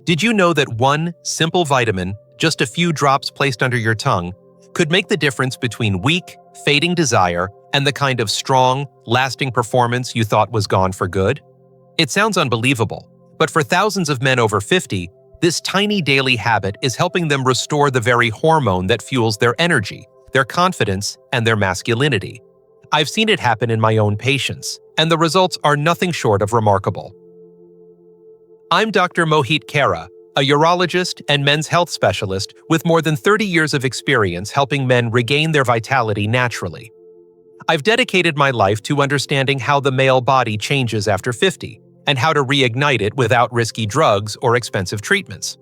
Did you know that one simple vitamin, just a few drops placed under your tongue, could make the difference between weak, fading desire and the kind of strong, lasting performance you thought was gone for good? It sounds unbelievable, but for thousands of men over 50, this tiny daily habit is helping them restore the very hormone that fuels their energy, their confidence, and their masculinity. I've seen it happen in my own patients, and the results are nothing short of remarkable. I'm Dr. Mohit Khera, a urologist and men's health specialist with more than 30 years of experience helping men regain their vitality naturally. I've dedicated my life to understanding how the male body changes after 50 and how to reignite it without risky drugs or expensive treatments.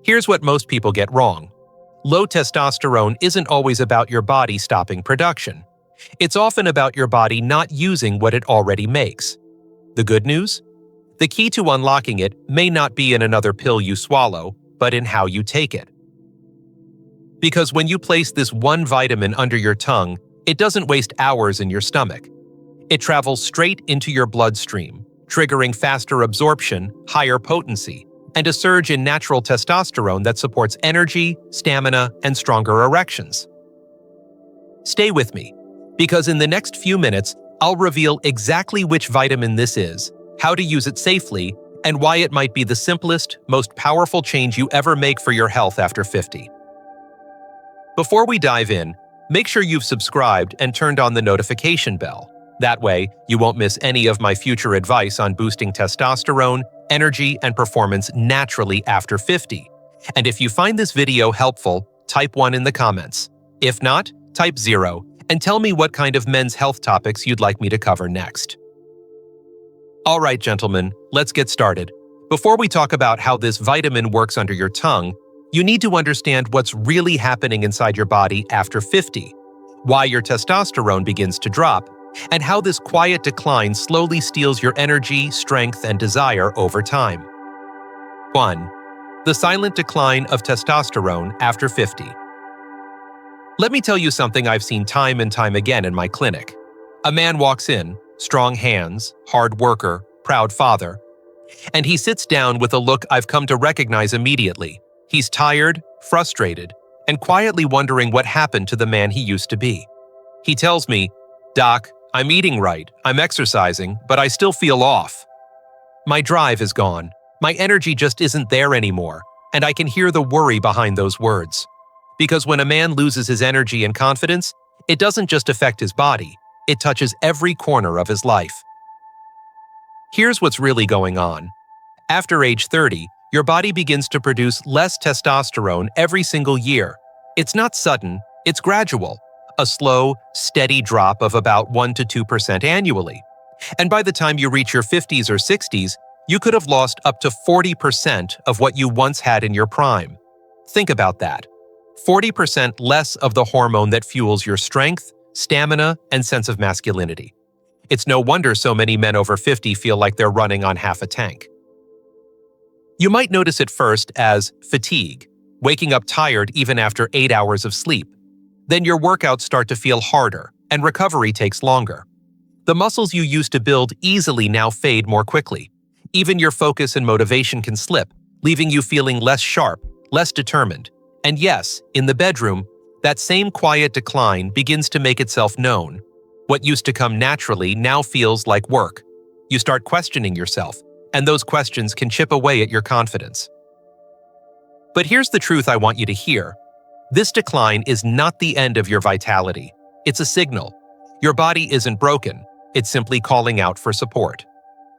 Here's what most people get wrong. Low testosterone isn't always about your body stopping production. It's often about your body not using what it already makes. The good news? The key to unlocking it may not be in another pill you swallow, but in how you take it. Because when you place this one vitamin under your tongue, it doesn't waste hours in your stomach. It travels straight into your bloodstream, triggering faster absorption, higher potency, and a surge in natural testosterone that supports energy, stamina, and stronger erections. Stay with me, because in the next few minutes, I'll reveal exactly which vitamin this is, how to use it safely, and why it might be the simplest, most powerful change you ever make for your health after 50. Before we dive in, make sure you've subscribed and turned on the notification bell. That way, you won't miss any of my future advice on boosting testosterone, energy, and performance naturally after 50. And if you find this video helpful, type 1 in the comments. If not, type 0, and tell me what kind of men's health topics you'd like me to cover next. All right, gentlemen, let's get started. Before we talk about how this vitamin works under your tongue, you need to understand what's really happening inside your body after 50, why your testosterone begins to drop, and how this quiet decline slowly steals your energy, strength, and desire over time. 1. The silent decline of testosterone after 50. Let me tell you something I've seen time and time again in my clinic. A man walks in, strong hands, hard worker, proud father, and he sits down with a look I've come to recognize immediately. He's tired, frustrated, and quietly wondering what happened to the man he used to be. He tells me, "Doc, I'm eating right, I'm exercising, but I still feel off. My drive is gone, my energy just isn't there anymore," and I can hear the worry behind those words. Because when a man loses his energy and confidence, it doesn't just affect his body, it touches every corner of his life. Here's what's really going on. After age 30, your body begins to produce less testosterone every single year. It's not sudden, it's gradual, a slow, steady drop of about 1 to 2% annually. And by the time you reach your 50s or 60s, you could have lost up to 40% of what you once had in your prime. Think about that. 40% less of the hormone that fuels your strength, stamina, and sense of masculinity. It's no wonder so many men over 50 feel like they're running on half a tank. You might notice it first as fatigue, waking up tired even after 8 hours of sleep. Then your workouts start to feel harder, and recovery takes longer. The muscles you used to build easily now fade more quickly. Even your focus and motivation can slip, leaving you feeling less sharp, less determined. And yes, in the bedroom, that same quiet decline begins to make itself known. What used to come naturally now feels like work. You start questioning yourself, and those questions can chip away at your confidence. But here's the truth I want you to hear. This decline is not the end of your vitality. It's a signal. Your body isn't broken, it's simply calling out for support.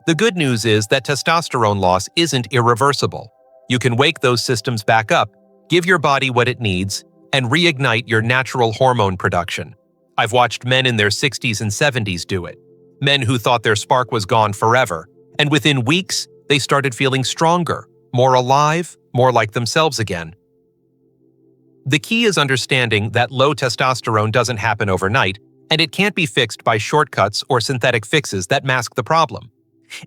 The good news is that testosterone loss isn't irreversible. You can wake those systems back up, give your body what it needs, and reignite your natural hormone production. I've watched men in their 60s and 70s do it. Men who thought their spark was gone forever, and within weeks, they started feeling stronger, more alive, more like themselves again. The key is understanding that low testosterone doesn't happen overnight, and it can't be fixed by shortcuts or synthetic fixes that mask the problem.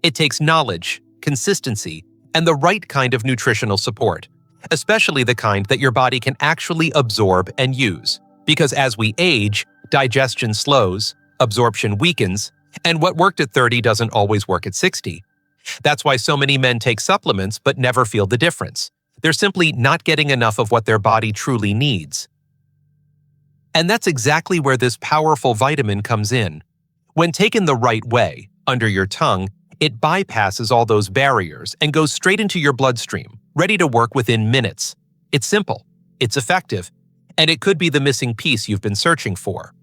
It takes knowledge, consistency, and the right kind of nutritional support, especially the kind that your body can actually absorb and use. Because as we age, digestion slows, absorption weakens, and what worked at 30 doesn't always work at 60. That's why so many men take supplements but never feel the difference. They're simply not getting enough of what their body truly needs. And that's exactly where this powerful vitamin comes in. When taken the right way, under your tongue, it bypasses all those barriers and goes straight into your bloodstream, ready to work within minutes. It's simple, it's effective, and it could be the missing piece you've been searching for.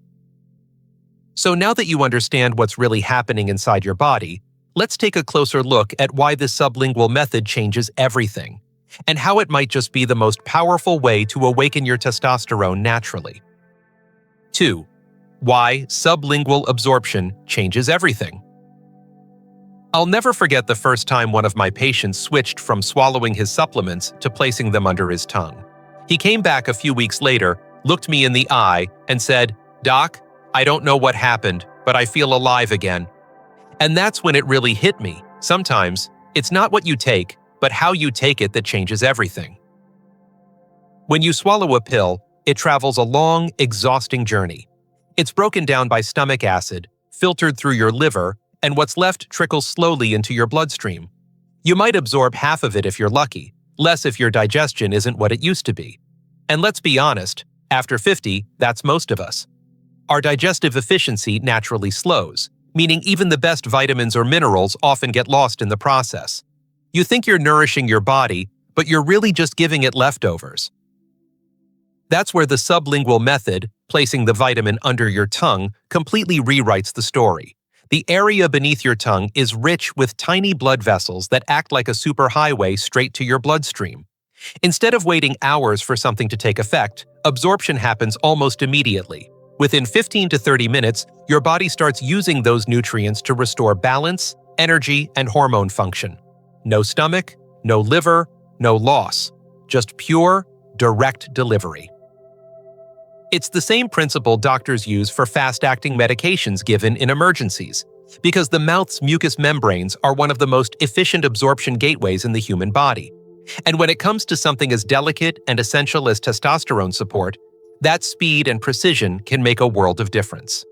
So now that you understand what's really happening inside your body, let's take a closer look at why this sublingual method changes everything, and how it might just be the most powerful way to awaken your testosterone naturally. 2. Why sublingual absorption changes everything. I'll never forget the first time one of my patients switched from swallowing his supplements to placing them under his tongue. He came back a few weeks later, looked me in the eye, and said, "Doc, I don't know what happened, but I feel alive again." And that's when it really hit me. Sometimes, it's not what you take, but how you take it that changes everything. When you swallow a pill, it travels a long, exhausting journey. It's broken down by stomach acid, filtered through your liver, and what's left trickles slowly into your bloodstream. You might absorb half of it if you're lucky, less if your digestion isn't what it used to be. And let's be honest, after 50, that's most of us. Our digestive efficiency naturally slows, meaning even the best vitamins or minerals often get lost in the process. You think you're nourishing your body, but you're really just giving it leftovers. That's where the sublingual method, placing the vitamin under your tongue, completely rewrites the story. The area beneath your tongue is rich with tiny blood vessels that act like a superhighway straight to your bloodstream. Instead of waiting hours for something to take effect, absorption happens almost immediately. Within 15 to 30 minutes, your body starts using those nutrients to restore balance, energy, and hormone function. No stomach, no liver, no loss. Just pure, direct delivery. It's the same principle doctors use for fast-acting medications given in emergencies, because the mouth's mucous membranes are one of the most efficient absorption gateways in the human body. And when it comes to something as delicate and essential as testosterone support, that speed and precision can make a world of difference.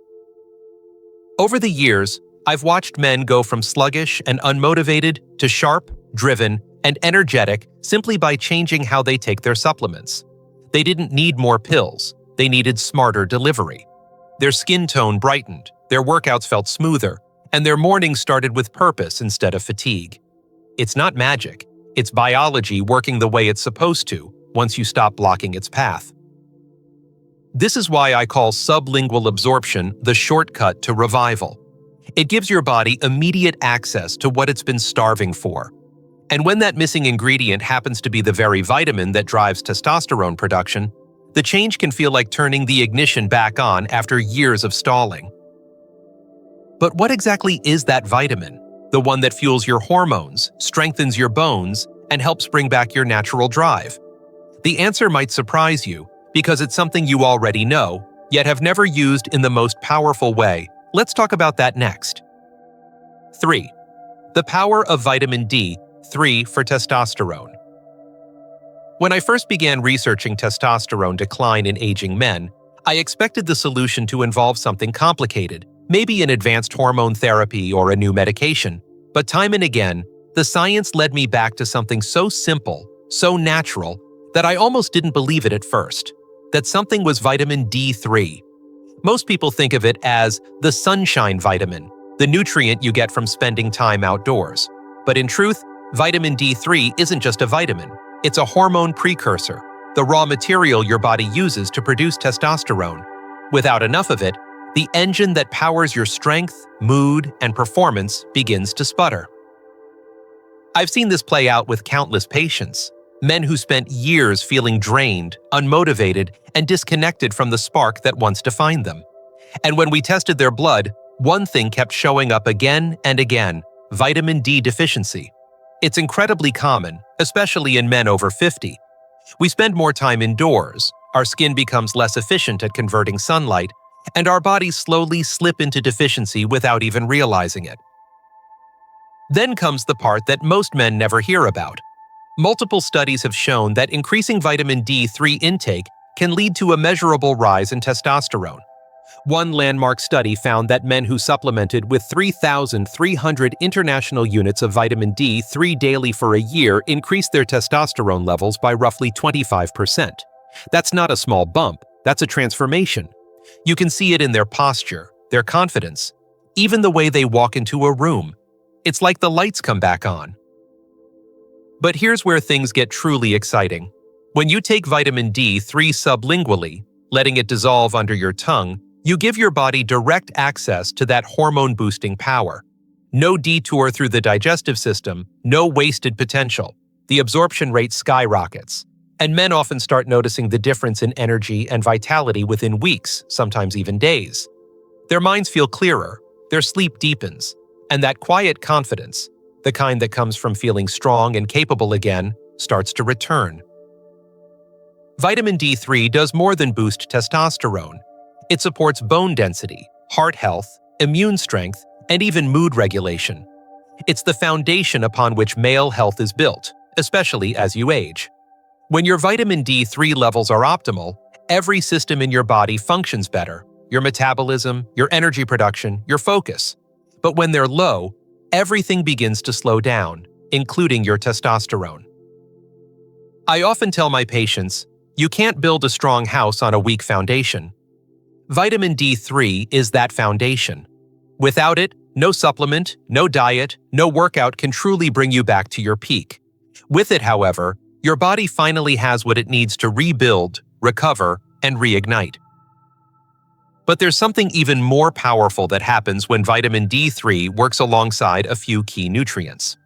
Over the years, I've watched men go from sluggish and unmotivated to sharp, driven, and energetic simply by changing how they take their supplements. They didn't need more pills. They needed smarter delivery. Their skin tone brightened, their workouts felt smoother, and their mornings started with purpose instead of fatigue. It's not magic. It's biology working the way it's supposed to once you stop blocking its path. This is why I call sublingual absorption the shortcut to revival. It gives your body immediate access to what it's been starving for. And when that missing ingredient happens to be the very vitamin that drives testosterone production, the change can feel like turning the ignition back on after years of stalling. But what exactly is that vitamin? The one that fuels your hormones, strengthens your bones, and helps bring back your natural drive? The answer might surprise you, because it's something you already know, yet have never used in the most powerful way. Let's talk about that next. 3. The power of vitamin D3 for testosterone. When I first began researching testosterone decline in aging men, I expected the solution to involve something complicated, maybe an advanced hormone therapy or a new medication. But time and again, the science led me back to something so simple, so natural, that I almost didn't believe it at first. That something was vitamin D3. Most people think of it as the sunshine vitamin, the nutrient you get from spending time outdoors. But in truth, vitamin D3 isn't just a vitamin. It's a hormone precursor, the raw material your body uses to produce testosterone. Without enough of it, the engine that powers your strength, mood, and performance begins to sputter. I've seen this play out with countless patients, men who spent years feeling drained, unmotivated, and disconnected from the spark that once defined them. And when we tested their blood, one thing kept showing up again and again: vitamin D deficiency. It's incredibly common, especially in men over 50. We spend more time indoors, our skin becomes less efficient at converting sunlight, and our bodies slowly slip into deficiency without even realizing it. Then comes the part that most men never hear about. Multiple studies have shown that increasing vitamin D3 intake can lead to a measurable rise in testosterone. One landmark study found that men who supplemented with 3,300 international units of vitamin D3 daily for a year increased their testosterone levels by roughly 25%. That's not a small bump, that's a transformation. You can see it in their posture, their confidence, even the way they walk into a room. It's like the lights come back on. But here's where things get truly exciting. When you take vitamin D3 sublingually, letting it dissolve under your tongue, you give your body direct access to that hormone-boosting power. No detour through the digestive system, no wasted potential. The absorption rate skyrockets, and men often start noticing the difference in energy and vitality within weeks, sometimes even days. Their minds feel clearer, their sleep deepens, and that quiet confidence, the kind that comes from feeling strong and capable again, starts to return. Vitamin D3 does more than boost testosterone. It supports bone density, heart health, immune strength, and even mood regulation. It's the foundation upon which male health is built, especially as you age. When your vitamin D3 levels are optimal, every system in your body functions better: your metabolism, your energy production, your focus. But when they're low, everything begins to slow down, including your testosterone. I often tell my patients, you can't build a strong house on a weak foundation. Vitamin D3 is that foundation. Without it, no supplement, no diet, no workout can truly bring you back to your peak. With it, however, your body finally has what it needs to rebuild, recover, and reignite. But there's something even more powerful that happens when vitamin D3 works alongside a few key nutrients.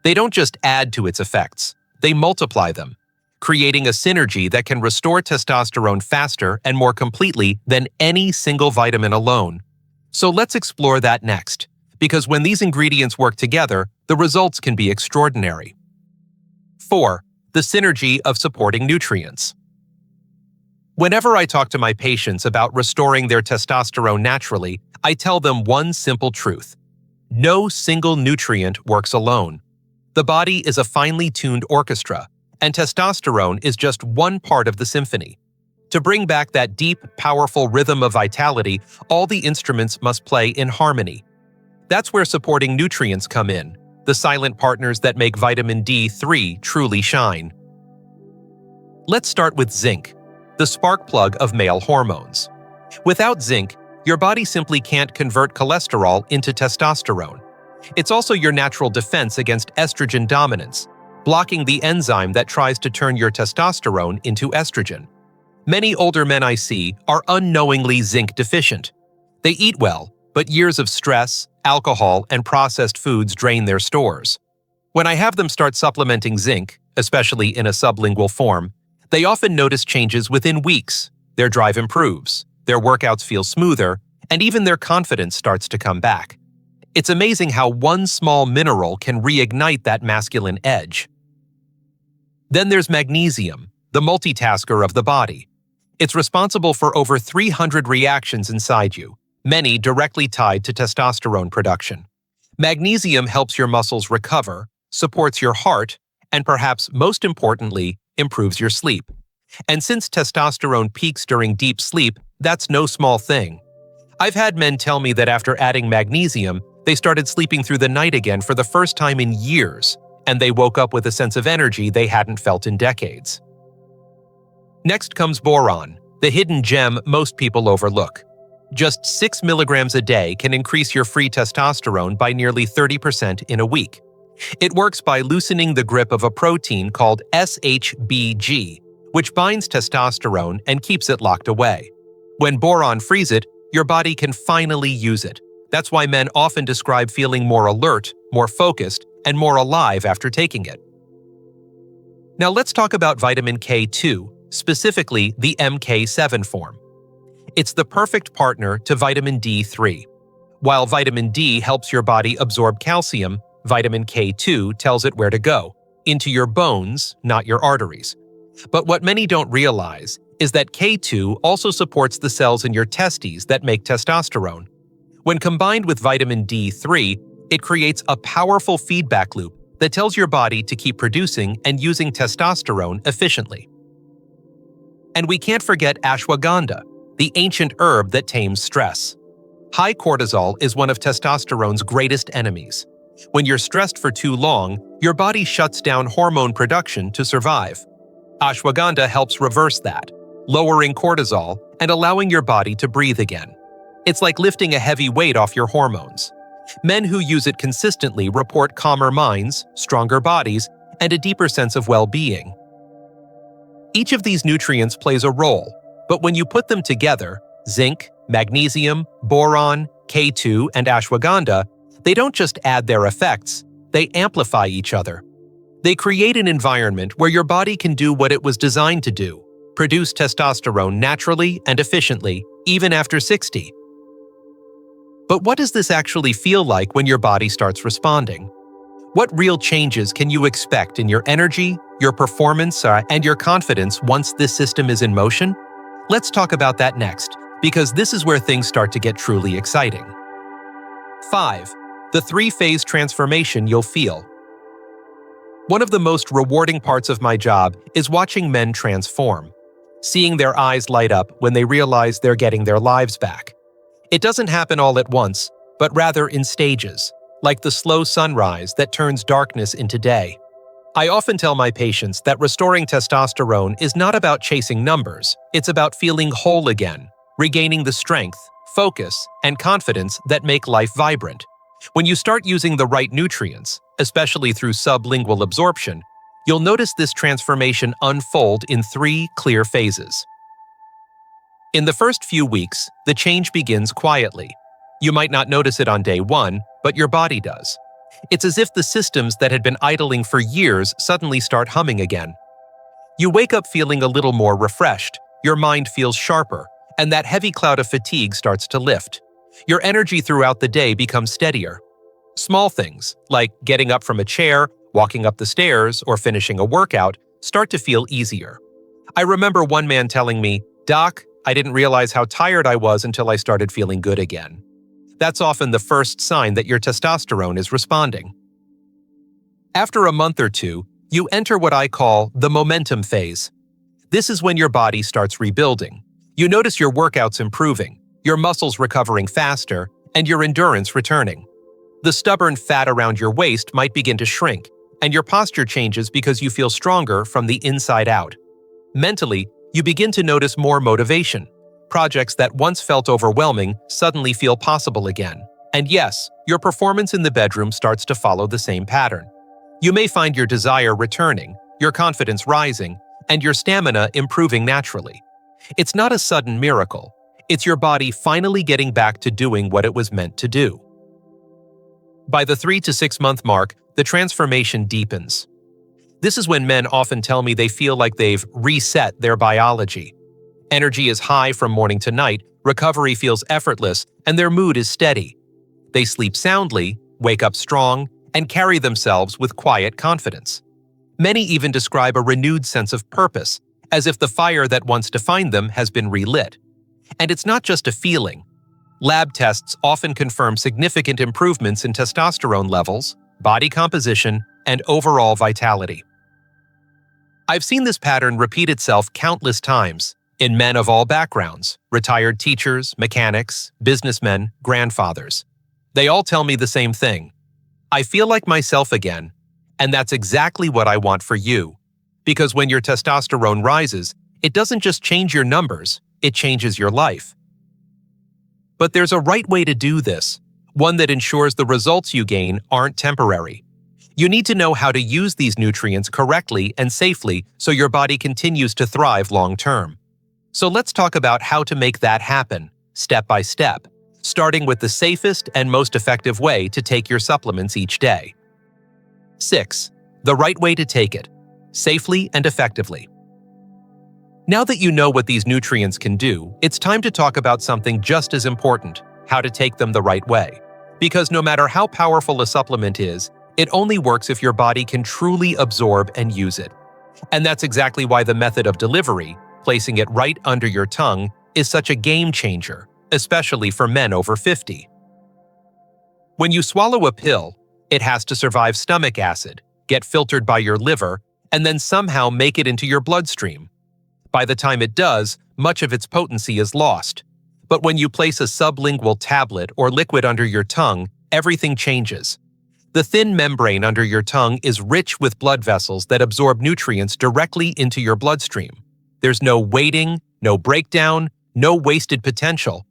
They don't just add to its effects, they multiply them, creating a synergy that can restore testosterone faster and more completely than any single vitamin alone. So let's explore that next, because when these ingredients work together, the results can be extraordinary. 4. The synergy of supporting nutrients. Whenever I talk to my patients about restoring their testosterone naturally, I tell them one simple truth: no single nutrient works alone. The body is a finely tuned orchestra, and testosterone is just one part of the symphony. To bring back that deep, powerful rhythm of vitality, all the instruments must play in harmony. That's where supporting nutrients come in, the silent partners that make vitamin D3 truly shine. Let's start with zinc, the spark plug of male hormones. Without zinc, your body simply can't convert cholesterol into testosterone. It's also your natural defense against estrogen dominance, blocking the enzyme that tries to turn your testosterone into estrogen. Many older men I see are unknowingly zinc deficient. They eat well, but years of stress, alcohol, and processed foods drain their stores. When I have them start supplementing zinc, especially in a sublingual form, they often notice changes within weeks. Their drive improves, their workouts feel smoother, and even their confidence starts to come back. It's amazing how one small mineral can reignite that masculine edge. Then there's magnesium, the multitasker of the body. It's responsible for over 300 reactions inside you, many directly tied to testosterone production. Magnesium helps your muscles recover, supports your heart, and perhaps most importantly, improves your sleep. And since testosterone peaks during deep sleep, that's no small thing. I've had men tell me that after adding magnesium, they started sleeping through the night again for the first time in years, and they woke up with a sense of energy they hadn't felt in decades. Next comes boron, the hidden gem most people overlook. Just 6 milligrams a day can increase your free testosterone by nearly 30% in a week. It works by loosening the grip of a protein called SHBG, which binds testosterone and keeps it locked away. When boron frees it, your body can finally use it. That's why men often describe feeling more alert, more focused, and more alive after taking it. Now let's talk about vitamin K2, specifically the MK7 form. It's the perfect partner to vitamin D3. While vitamin D helps your body absorb calcium, vitamin K2 tells it where to go, into your bones, not your arteries. But what many don't realize is that K2 also supports the cells in your testes that make testosterone. When combined with vitamin D3, it creates a powerful feedback loop that tells your body to keep producing and using testosterone efficiently. And we can't forget ashwagandha, the ancient herb that tames stress. High cortisol is one of testosterone's greatest enemies. When you're stressed for too long, your body shuts down hormone production to survive. Ashwagandha helps reverse that, lowering cortisol and allowing your body to breathe again. It's like lifting a heavy weight off your hormones. Men who use it consistently report calmer minds, stronger bodies, and a deeper sense of well-being. Each of these nutrients plays a role, but when you put them together, zinc, magnesium, boron, K2, and ashwagandha, they don't just add their effects, they amplify each other. They create an environment where your body can do what it was designed to do, produce testosterone naturally and efficiently, even after 60. But what does this actually feel like when your body starts responding? What real changes can you expect in your energy, your performance, and your confidence once this system is in motion? Let's talk about that next, because this is where things start to get truly exciting. 5. The 3-phase transformation you'll feel. One of the most rewarding parts of my job is watching men transform, seeing their eyes light up when they realize they're getting their lives back. It doesn't happen all at once, but rather in stages, like the slow sunrise that turns darkness into day. I often tell my patients that restoring testosterone is not about chasing numbers, it's about feeling whole again, regaining the strength, focus, and confidence that make life vibrant. When you start using the right nutrients, especially through sublingual absorption, you'll notice this transformation unfold in 3 clear phases. In the first few weeks, the change begins quietly. You might not notice it on day 1, but your body does. It's as if the systems that had been idling for years suddenly start humming again. You wake up feeling a little more refreshed, your mind feels sharper, and that heavy cloud of fatigue starts to lift. Your energy throughout the day becomes steadier. Small things, like getting up from a chair, walking up the stairs, or finishing a workout, start to feel easier. I remember one man telling me, "Doc, I didn't realize how tired I was until I started feeling good again." That's often the first sign that your testosterone is responding. After a month or two, you enter what I call the momentum phase. This is when your body starts rebuilding. You notice your workouts improving, your muscles recovering faster, and your endurance returning. The stubborn fat around your waist might begin to shrink, and your posture changes because you feel stronger from the inside out. Mentally, you begin to notice more motivation. Projects that once felt overwhelming suddenly feel possible again. And yes, your performance in the bedroom starts to follow the same pattern. You may find your desire returning, your confidence rising, and your stamina improving naturally. It's not a sudden miracle. It's your body finally getting back to doing what it was meant to do. By the 3 to 6 month mark, the transformation deepens. This is when men often tell me they feel like they've reset their biology. Energy is high from morning to night, recovery feels effortless, and their mood is steady. They sleep soundly, wake up strong, and carry themselves with quiet confidence. Many even describe a renewed sense of purpose, as if the fire that once defined them has been relit. And it's not just a feeling. Lab tests often confirm significant improvements in testosterone levels, body composition, and overall vitality. I've seen this pattern repeat itself countless times in men of all backgrounds, retired teachers, mechanics, businessmen, grandfathers. They all tell me the same thing. I feel like myself again, and that's exactly what I want for you. Because when your testosterone rises, it doesn't just change your numbers, it changes your life. But there's a right way to do this, one that ensures the results you gain aren't temporary. You need to know how to use these nutrients correctly and safely so your body continues to thrive long-term. So let's talk about how to make that happen, step by step, starting with the safest and most effective way to take your supplements each day. 6. The right way to take it, safely and effectively. Now that you know what these nutrients can do, it's time to talk about something just as important, how to take them the right way. Because no matter how powerful a supplement is, it only works if your body can truly absorb and use it. And that's exactly why the method of delivery, placing it right under your tongue, is such a game changer, especially for men over 50. When you swallow a pill, it has to survive stomach acid, get filtered by your liver, and then somehow make it into your bloodstream. By the time it does, much of its potency is lost. But when you place a sublingual tablet or liquid under your tongue, everything changes. The thin membrane under your tongue is rich with blood vessels that absorb nutrients directly into your bloodstream. There's no waiting, no breakdown, no wasted potential.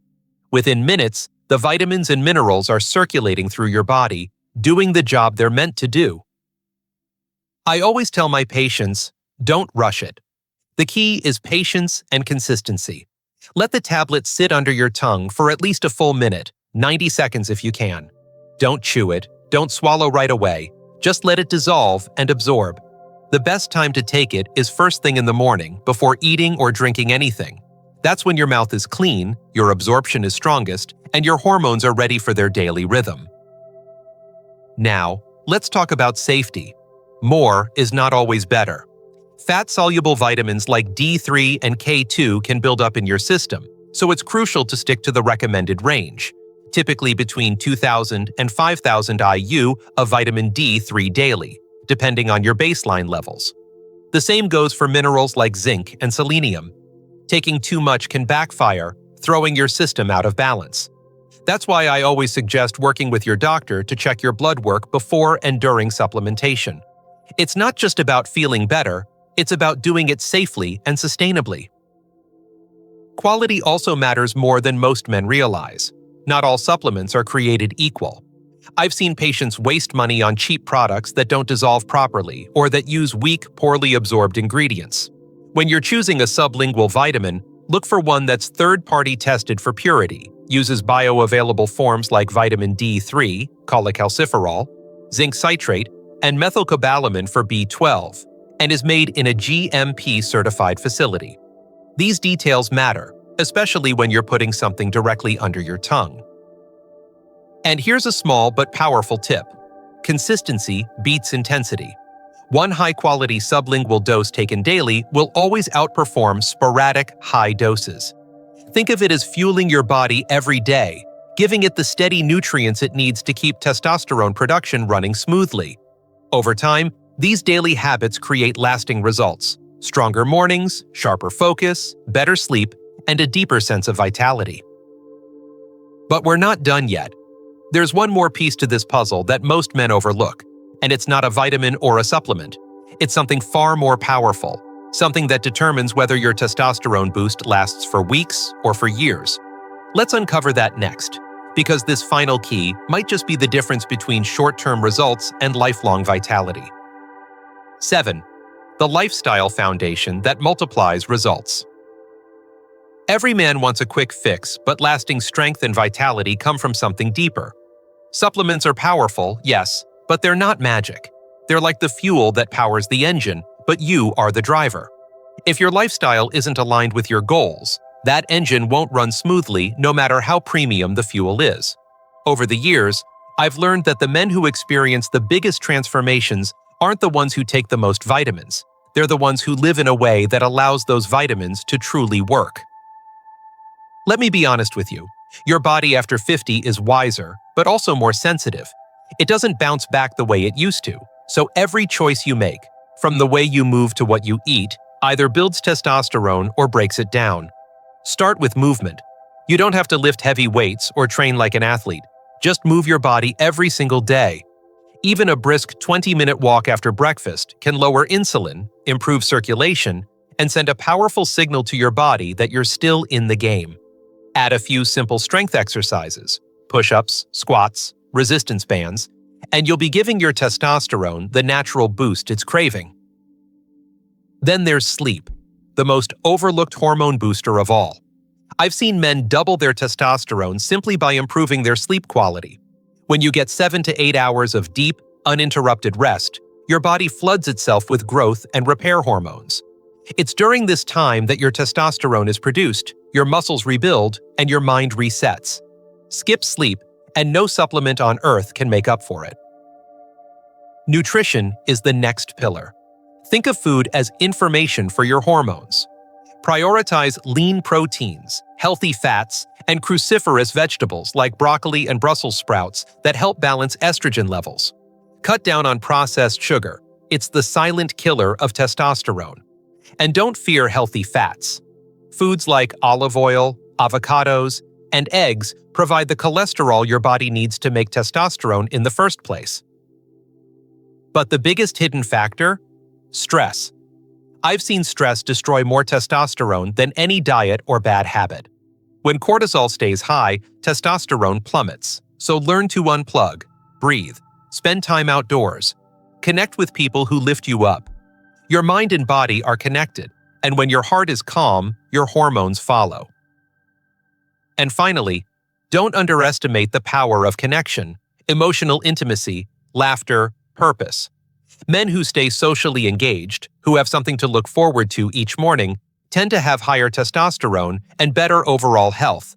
Within minutes, the vitamins and minerals are circulating through your body, doing the job they're meant to do. I always tell my patients, don't rush it. The key is patience and consistency. Let the tablet sit under your tongue for at least a full minute, 90 seconds if you can. Don't chew it, don't swallow right away, just let it dissolve and absorb. The best time to take it is first thing in the morning, before eating or drinking anything. That's when your mouth is clean, your absorption is strongest, and your hormones are ready for their daily rhythm. Now, let's talk about safety. More is not always better. Fat-soluble vitamins like D3 and K2 can build up in your system, so it's crucial to stick to the recommended range, typically between 2,000 and 5,000 IU of vitamin D3 daily, depending on your baseline levels. The same goes for minerals like zinc and selenium. Taking too much can backfire, throwing your system out of balance. That's why I always suggest working with your doctor to check your blood work before and during supplementation. It's not just about feeling better, it's about doing it safely and sustainably. Quality also matters more than most men realize. Not all supplements are created equal. I've seen patients waste money on cheap products that don't dissolve properly or that use weak, poorly absorbed ingredients. When you're choosing a sublingual vitamin, look for one that's third-party tested for purity, uses bioavailable forms like vitamin D3, cholecalciferol, zinc citrate, and methylcobalamin for B12, and is made in a GMP-certified facility. These details matter, especially when you're putting something directly under your tongue. And here's a small but powerful tip. Consistency beats intensity. One high-quality sublingual dose taken daily will always outperform sporadic high doses. Think of it as fueling your body every day, giving it the steady nutrients it needs to keep testosterone production running smoothly. Over time, these daily habits create lasting results: stronger mornings, sharper focus, better sleep, and a deeper sense of vitality. But we're not done yet. There's one more piece to this puzzle that most men overlook, and it's not a vitamin or a supplement. It's something far more powerful, something that determines whether your testosterone boost lasts for weeks or for years. Let's uncover that next, because this final key might just be the difference between short-term results and lifelong vitality. 7. The lifestyle foundation that multiplies results. Every man wants a quick fix, but lasting strength and vitality come from something deeper. Supplements are powerful, yes, but they're not magic. They're like the fuel that powers the engine, but you are the driver. If your lifestyle isn't aligned with your goals, that engine won't run smoothly no matter how premium the fuel is. Over the years, I've learned that the men who experience the biggest transformations aren't the ones who take the most vitamins. They're the ones who live in a way that allows those vitamins to truly work. Let me be honest with you. Your body after 50 is wiser, but also more sensitive. It doesn't bounce back the way it used to. So every choice you make, from the way you move to what you eat, either builds testosterone or breaks it down. Start with movement. You don't have to lift heavy weights or train like an athlete. Just move your body every single day. Even a brisk 20-minute walk after breakfast can lower insulin, improve circulation, and send a powerful signal to your body that you're still in the game. Add a few simple strength exercises, push-ups, squats, resistance bands, and you'll be giving your testosterone the natural boost it's craving. Then there's sleep, the most overlooked hormone booster of all. I've seen men double their testosterone simply by improving their sleep quality. When you get 7 to 8 hours of deep, uninterrupted rest, your body floods itself with growth and repair hormones. It's during this time that your testosterone is produced, your muscles rebuild, and your mind resets. Skip sleep, and no supplement on earth can make up for it. Nutrition is the next pillar. Think of food as information for your hormones. Prioritize lean proteins, healthy fats, and cruciferous vegetables like broccoli and Brussels sprouts that help balance estrogen levels. Cut down on processed sugar. It's the silent killer of testosterone. And don't fear healthy fats. Foods like olive oil, avocados, and eggs provide the cholesterol your body needs to make testosterone in the first place. But the biggest hidden factor? Stress. I've seen stress destroy more testosterone than any diet or bad habit. When cortisol stays high, testosterone plummets. So learn to unplug, breathe, spend time outdoors, connect with people who lift you up. Your mind and body are connected, and when your heart is calm, your hormones follow. And finally, don't underestimate the power of connection, emotional intimacy, laughter, purpose. Men who stay socially engaged, who have something to look forward to each morning, tend to have higher testosterone and better overall health.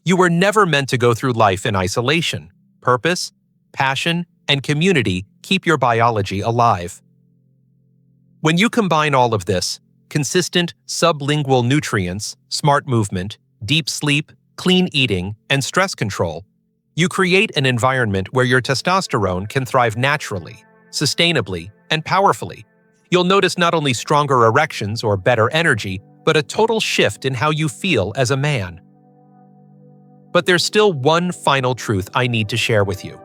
You were never meant to go through life in isolation. Purpose, passion, and community keep your biology alive. When you combine all of this, consistent sublingual nutrients, smart movement, deep sleep, clean eating, and stress control, you create an environment where your testosterone can thrive naturally, sustainably, and powerfully. You'll notice not only stronger erections or better energy, but a total shift in how you feel as a man. But there's still one final truth I need to share with you.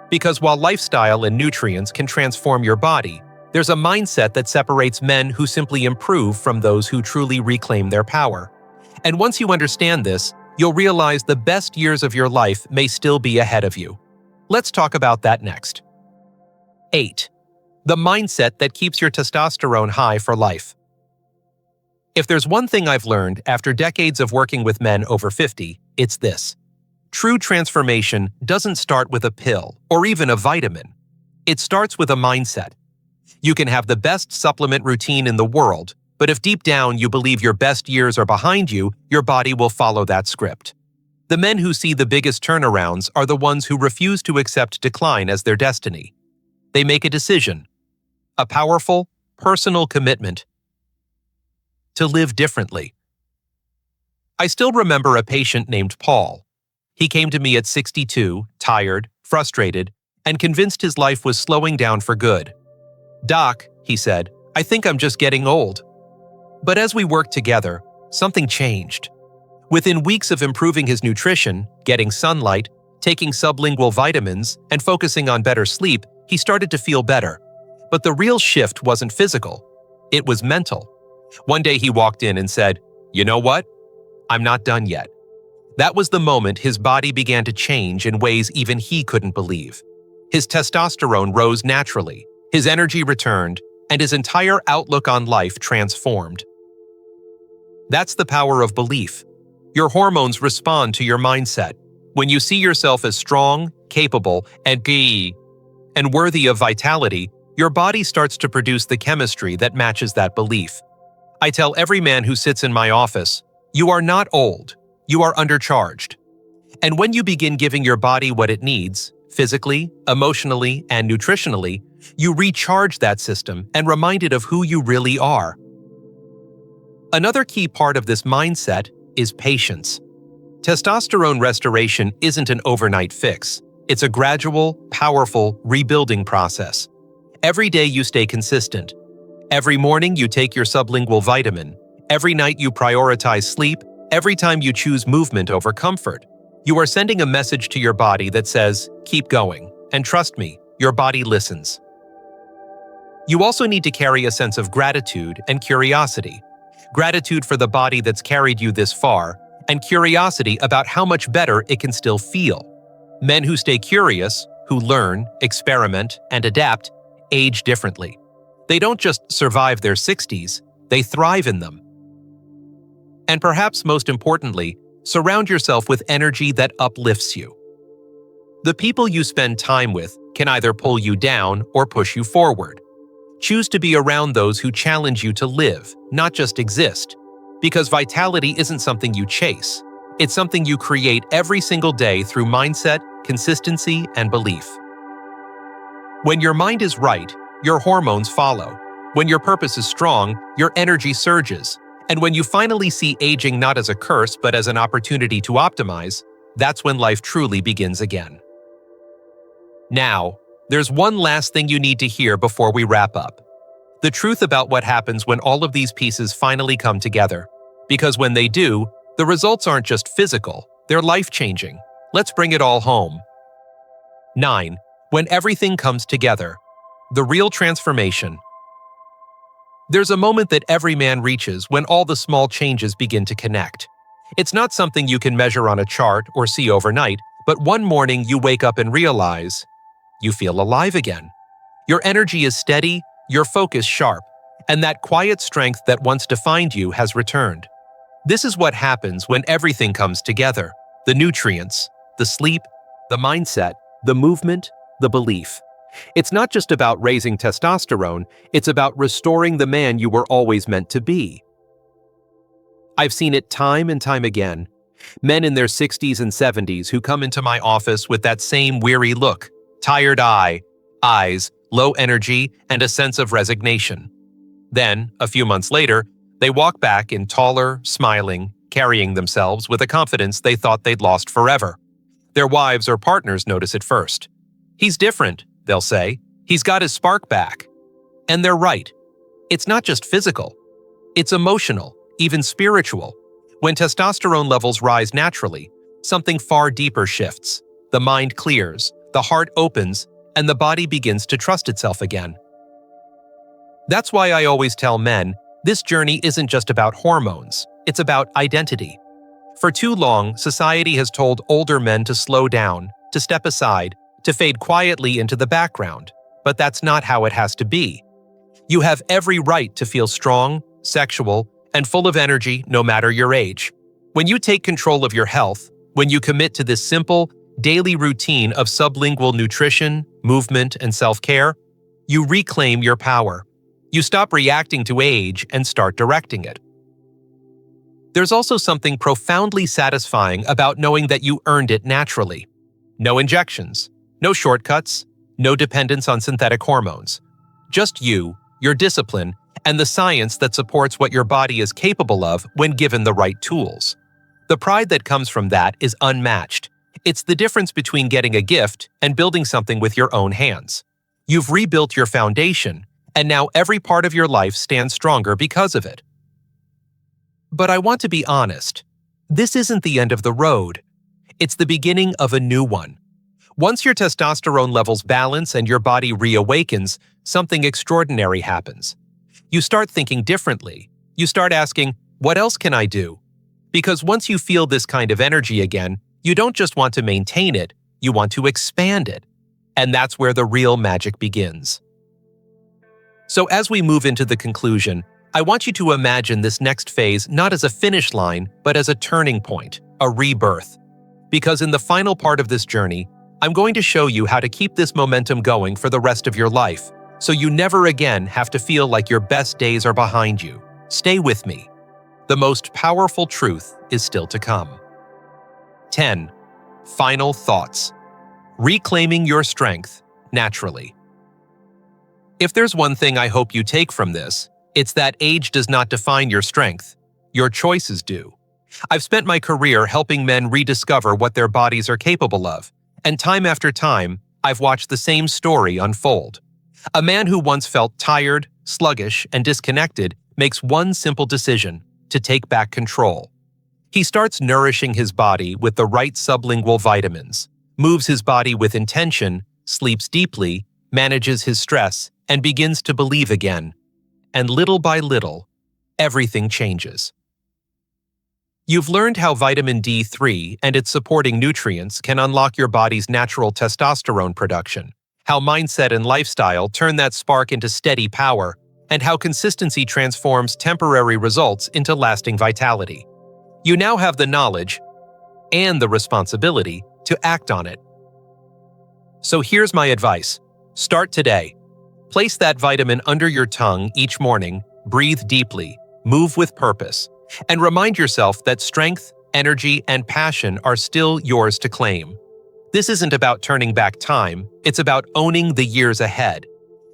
Because while lifestyle and nutrients can transform your body, there's a mindset that separates men who simply improve from those who truly reclaim their power. And once you understand this, you'll realize the best years of your life may still be ahead of you. Let's talk about that next. 8. The mindset that keeps your testosterone high for life. If there's one thing I've learned after decades of working with men over 50, it's this. True transformation doesn't start with a pill or even a vitamin. It starts with a mindset. You can have the best supplement routine in the world, but if deep down you believe your best years are behind you, your body will follow that script. The men who see the biggest turnarounds are the ones who refuse to accept decline as their destiny. They make a decision, a powerful, personal commitment to live differently. I still remember a patient named Paul. He came to me at 62, tired, frustrated, and convinced his life was slowing down for good. "Doc," he said, "I think I'm just getting old." But as we worked together, something changed. Within weeks of improving his nutrition, getting sunlight, taking sublingual vitamins, and focusing on better sleep, he started to feel better. But the real shift wasn't physical. It was mental. One day he walked in and said, "You know what? I'm not done yet." That was the moment his body began to change in ways even he couldn't believe. His testosterone rose naturally, his energy returned, and his entire outlook on life transformed. That's the power of belief. Your hormones respond to your mindset. When you see yourself as strong, capable, and worthy of vitality, your body starts to produce the chemistry that matches that belief. I tell every man who sits in my office, you are not old, you are undercharged. And when you begin giving your body what it needs, physically, emotionally, and nutritionally, you recharge that system and remind it of who you really are. Another key part of this mindset is patience. Testosterone restoration isn't an overnight fix. It's a gradual, powerful rebuilding process. Every day you stay consistent. Every morning you take your sublingual vitamin. Every night you prioritize sleep. Every time you choose movement over comfort. You are sending a message to your body that says, keep going, and trust me, your body listens. You also need to carry a sense of gratitude and curiosity. Gratitude for the body that's carried you this far, and curiosity about how much better it can still feel. Men who stay curious, who learn, experiment, and adapt, age differently. They don't just survive their 60s, they thrive in them. And perhaps most importantly, surround yourself with energy that uplifts you. The people you spend time with can either pull you down or push you forward. Choose to be around those who challenge you to live, not just exist. Because vitality isn't something you chase. It's something you create every single day through mindset, consistency, and belief. When your mind is right, your hormones follow. When your purpose is strong, your energy surges. And when you finally see aging not as a curse but as an opportunity to optimize, that's when life truly begins again. Now, there's one last thing you need to hear before we wrap up. the truth about what happens when all of these pieces finally come together. Because when they do, the results aren't just physical, they're life-changing. Let's bring it all home. 9. When everything comes together. The real transformation. There's a moment that every man reaches when all the small changes begin to connect. It's not something you can measure on a chart or see overnight, but one morning you wake up and realize you feel alive again. Your energy is steady, your focus sharp, and that quiet strength that once defined you has returned. This is what happens when everything comes together: the nutrients, the sleep, the mindset, the movement, the belief. It's not just about raising testosterone, it's about restoring the man you were always meant to be. I've seen it time and time again. Men in their 60s and 70s who come into my office with that same weary look, tired eyes, low energy, and a sense of resignation. Then, a few months later, they walk back in taller, smiling, carrying themselves with a confidence they thought they'd lost forever. Their wives or partners notice it first. "He's different," they'll say. "He's got his spark back." And they're right. It's not just physical. It's emotional, even spiritual. When testosterone levels rise naturally, something far deeper shifts. The mind clears, the heart opens, and the body begins to trust itself again. That's why I always tell men, this journey isn't just about hormones, it's about identity. For too long, society has told older men to slow down, to step aside, to fade quietly into the background, but that's not how it has to be. You have every right to feel strong, sexual, and full of energy no matter your age. When you take control of your health, when you commit to this simple, daily routine of sublingual nutrition, movement, and self-care, you reclaim your power. You stop reacting to age and start directing it. There's also something profoundly satisfying about knowing that you earned it naturally. No injections, no shortcuts, no dependence on synthetic hormones. Just you, your discipline, and the science that supports what your body is capable of when given the right tools. The pride that comes from that is unmatched. It's the difference between getting a gift and building something with your own hands. You've rebuilt your foundation, and now every part of your life stands stronger because of it. But I want to be honest. This isn't the end of the road. It's the beginning of a new one. Once your testosterone levels balance and your body reawakens, something extraordinary happens. You start thinking differently. You start asking, what else can I do? Because once you feel this kind of energy again, you don't just want to maintain it, you want to expand it. And that's where the real magic begins. So as we move into the conclusion, I want you to imagine this next phase not as a finish line, but as a turning point, a rebirth. Because in the final part of this journey, I'm going to show you how to keep this momentum going for the rest of your life, so you never again have to feel like your best days are behind you. Stay with me. The most powerful truth is still to come. 10. Final thoughts. Reclaiming your strength naturally. If there's one thing I hope you take from this, it's that age does not define your strength. Your choices do. I've spent my career helping men rediscover what their bodies are capable of, and time after time, I've watched the same story unfold. A man who once felt tired, sluggish, and disconnected makes one simple decision: to take back control. He starts nourishing his body with the right sublingual vitamins, moves his body with intention, sleeps deeply, manages his stress, and begins to believe again. And little by little, everything changes. You've learned how vitamin D3 and its supporting nutrients can unlock your body's natural testosterone production, how mindset and lifestyle turn that spark into steady power, and how consistency transforms temporary results into lasting vitality. You now have the knowledge and the responsibility to act on it. So here's my advice. Start today. Place that vitamin under your tongue each morning, breathe deeply, move with purpose, and remind yourself that strength, energy, and passion are still yours to claim. This isn't about turning back time, it's about owning the years ahead.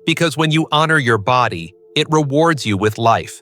Because when you honor your body, it rewards you with life,